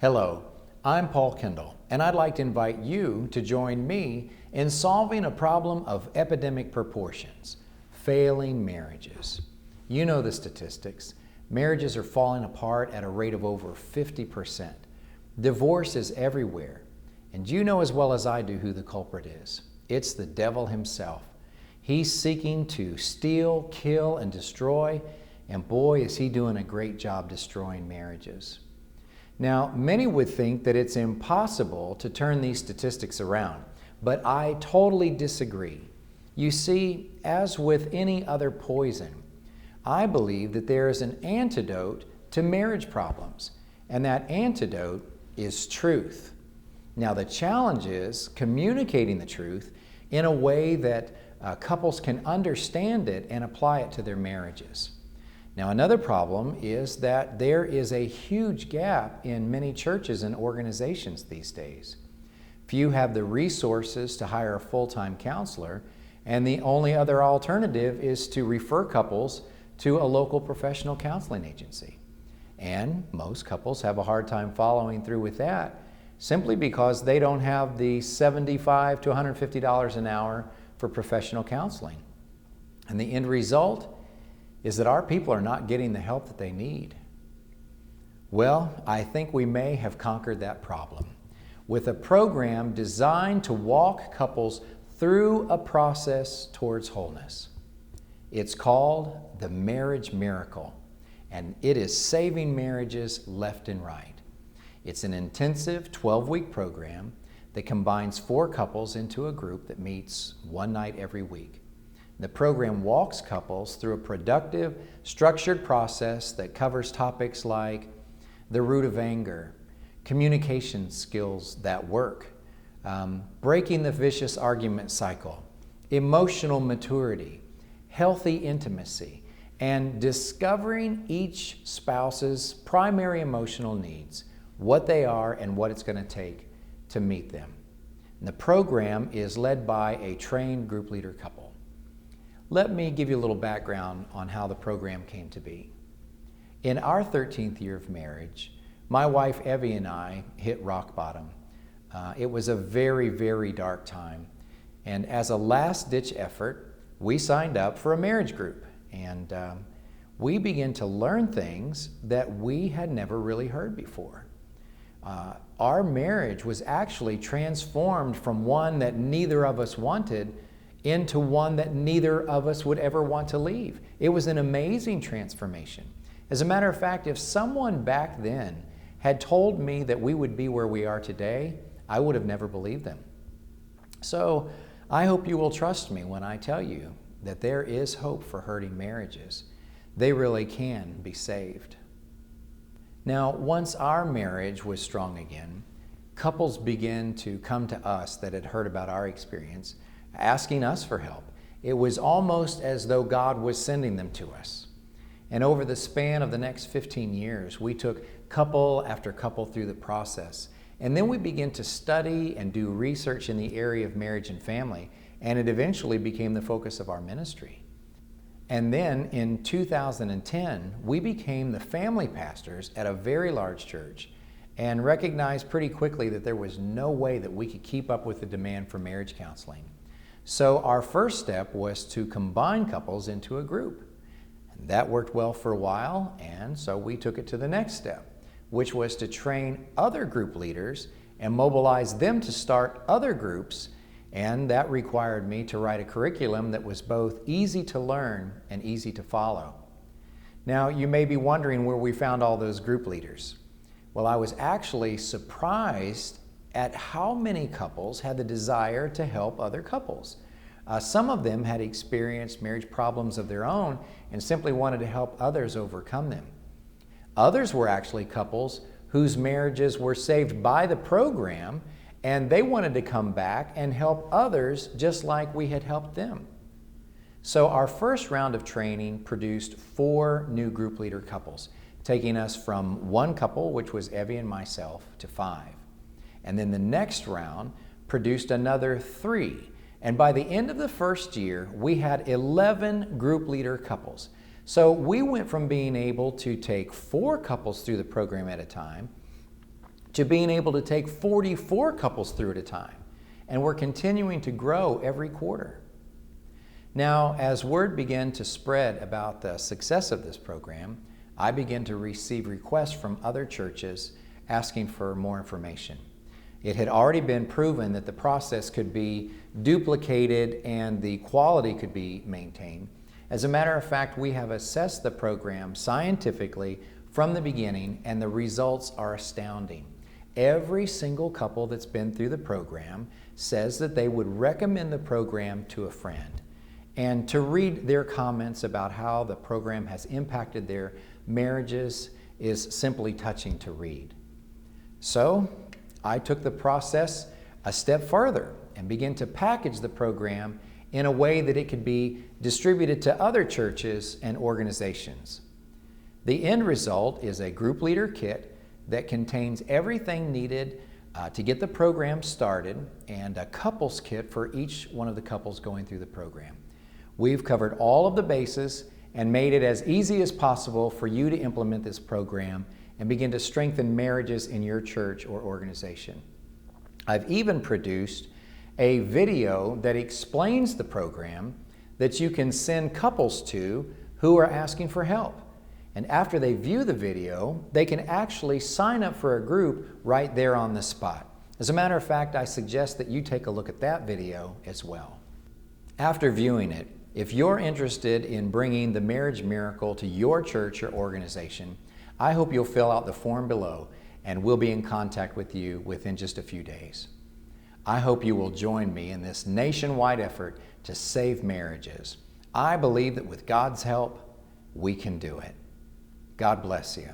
Hello, I'm Paul Kendall, and I'd like to invite you to join me in solving a problem of epidemic proportions: failing marriages. You know the statistics. Marriages are falling apart at a rate of over 50%. Divorce is everywhere. And you know as well as I do who the culprit is. It's the devil himself. He's seeking to steal, kill, and destroy, and boy, is he doing a great job destroying marriages. Now, many would think that it's impossible to turn these statistics around, but I totally disagree. You see, as with any other poison, I believe that there is an antidote to marriage problems, and that antidote is truth. Now, the challenge is communicating the truth in a way that couples can understand it and apply it to their marriages. Now, another problem is that there is a huge gap in many churches and organizations these days. Few have the resources to hire a full-time counselor, and the only other alternative is to refer couples to a local professional counseling agency. And most couples have a hard time following through with that simply because they don't have the $75 to $150 an hour for professional counseling. And the end result is that our people are not getting the help that they need. Well, I think we may have conquered that problem with a program designed to walk couples through a process towards wholeness. It's called the Marriage Miracle, and it is saving marriages left and right. It's an intensive 12-week program that combines 4 couples into a group that meets one night every week. The program walks couples through a productive, structured process that covers topics like the root of anger, communication skills that work, breaking the vicious argument cycle, emotional maturity, healthy intimacy, and discovering each spouse's primary emotional needs, what they are and what it's going to take to meet them. And the program is led by a trained group leader couple. Let me give you a little background on how the program came to be. In our 13th year of marriage, my wife Evie and I hit rock bottom. It was a very, very dark time. And as a last-ditch effort, we signed up for a marriage group. And we began to learn things that we had never really heard before. Our marriage was actually transformed from one that neither of us wanted into one that neither of us would ever want to leave. It was an amazing transformation. As a matter of fact, if someone back then had told me that we would be where we are today, I would have never believed them. So I hope you will trust me when I tell you that there is hope for hurting marriages. They really can be saved. Now, once our marriage was strong again, couples began to come to us that had heard about our experience, asking us for help. It was almost as though God was sending them to us. And over the span of the next 15 years, we took couple after couple through the process. And then we began to study and do research in the area of marriage and family, and it eventually became the focus of our ministry. And then in 2010, we became the family pastors at a very large church and recognized pretty quickly that there was no way that we could keep up with the demand for marriage counseling. So our first step was to combine couples into a group. And that worked well for a while, and so we took it to the next step, which was to train other group leaders and mobilize them to start other groups. And that required me to write a curriculum that was both easy to learn and easy to follow. Now, you may be wondering where we found all those group leaders. Well, I was actually surprised at how many couples had the desire to help other couples. Some of them had experienced marriage problems of their own and simply wanted to help others overcome them. Others were actually couples whose marriages were saved by the program, and they wanted to come back and help others just like we had helped them. So our first round of training produced 4 new group leader couples, taking us from 1 couple, which was Evie and myself, to 5. And then the next round produced another 3. And by the end of the first year, we had 11 group leader couples. So we went from being able to take 4 couples through the program at a time to being able to take 44 couples through at a time. And we're continuing to grow every quarter. Now, as word began to spread about the success of this program, I began to receive requests from other churches asking for more information. It had already been proven that the process could be duplicated and the quality could be maintained. As a matter of fact, we have assessed the program scientifically from the beginning, and the results are astounding. Every single couple that's been through the program says that they would recommend the program to a friend. And to read their comments about how the program has impacted their marriages is simply touching to read. So I took the process a step further and began to package the program in a way that it could be distributed to other churches and organizations. The end result is a group leader kit that contains everything needed to get the program started, and a couples kit for each one of the couples going through the program. We've covered all of the bases and made it as easy as possible for you to implement this program and begin to strengthen marriages in your church or organization. I've even produced a video that explains the program that you can send couples to who are asking for help. And after they view the video, they can actually sign up for a group right there on the spot. As a matter of fact, I suggest that you take a look at that video as well. After viewing it, if you're interested in bringing the marriage miracle to your church or organization, I hope you'll fill out the form below, and we'll be in contact with you within just a few days. I hope you will join me in this nationwide effort to save marriages. I believe that with God's help, we can do it. God bless you.